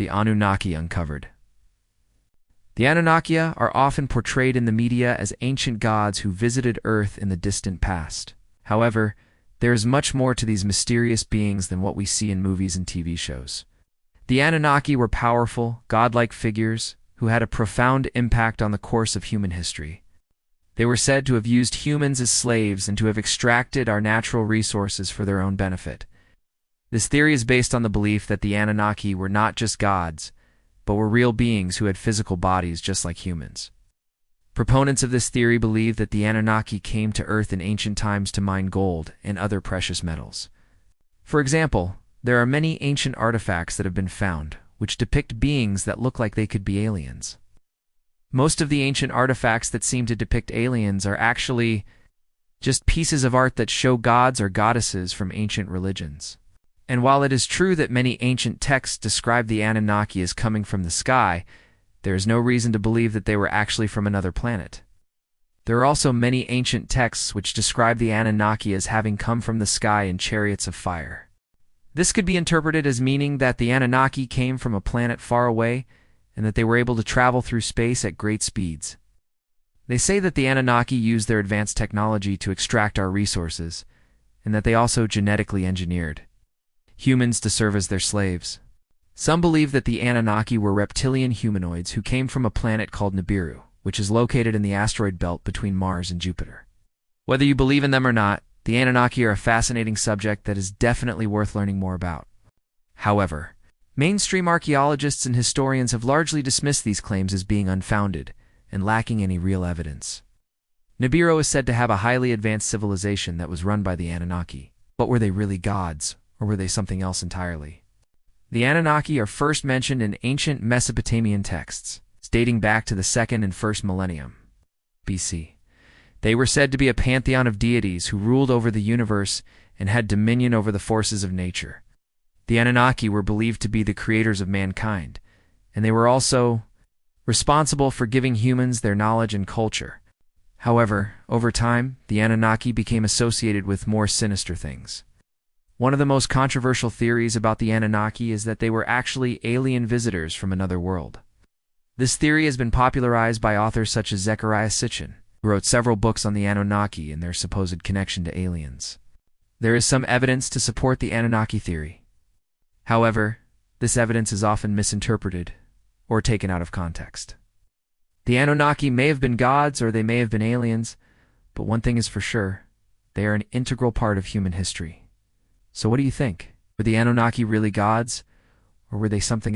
The Anunnaki Uncovered. The Anunnaki are often portrayed in the media as ancient gods who visited Earth in the distant past. However, there is much more to these mysterious beings than what we see in movies and TV shows. The Anunnaki were powerful, godlike figures who had a profound impact on the course of human history. They were said to have used humans as slaves and to have extracted our natural resources for their own benefit. This theory is based on the belief that the Anunnaki were not just gods, but were real beings who had physical bodies just like humans. Proponents of this theory believe that the Anunnaki came to Earth in ancient times to mine gold and other precious metals. For example, there are many ancient artifacts that have been found, which depict beings that look like they could be aliens. Most of the ancient artifacts that seem to depict aliens are actually just pieces of art that show gods or goddesses from ancient religions. And while it is true that many ancient texts describe the Anunnaki as coming from the sky, there is no reason to believe that they were actually from another planet. There are also many ancient texts which describe the Anunnaki as having come from the sky in chariots of fire. This could be interpreted as meaning that the Anunnaki came from a planet far away and that they were able to travel through space at great speeds. They say that the Anunnaki used their advanced technology to extract our resources, and that they also genetically engineered humans to serve as their slaves. Some believe that the Anunnaki were reptilian humanoids who came from a planet called Nibiru, which is located in the asteroid belt between Mars and Jupiter. Whether you believe in them or not, the Anunnaki are a fascinating subject that is definitely worth learning more about. However, mainstream archaeologists and historians have largely dismissed these claims as being unfounded and lacking any real evidence. Nibiru is said to have a highly advanced civilization that was run by the Anunnaki. But were they really gods, or were they something else entirely? The Anunnaki are first mentioned in ancient Mesopotamian texts, dating back to the 2nd and 1st millennium BC. They were said to be a pantheon of deities who ruled over the universe and had dominion over the forces of nature. The Anunnaki were believed to be the creators of mankind, and they were also responsible for giving humans their knowledge and culture. However, over time, the Anunnaki became associated with more sinister things. One of the most controversial theories about the Anunnaki is that they were actually alien visitors from another world. This theory has been popularized by authors such as Zecharia Sitchin, who wrote several books on the Anunnaki and their supposed connection to aliens. There is some evidence to support the Anunnaki theory. However, this evidence is often misinterpreted or taken out of context. The Anunnaki may have been gods or they may have been aliens, but one thing is for sure, they are an integral part of human history. So what do you think? Were the Anunnaki really gods, or were they something else?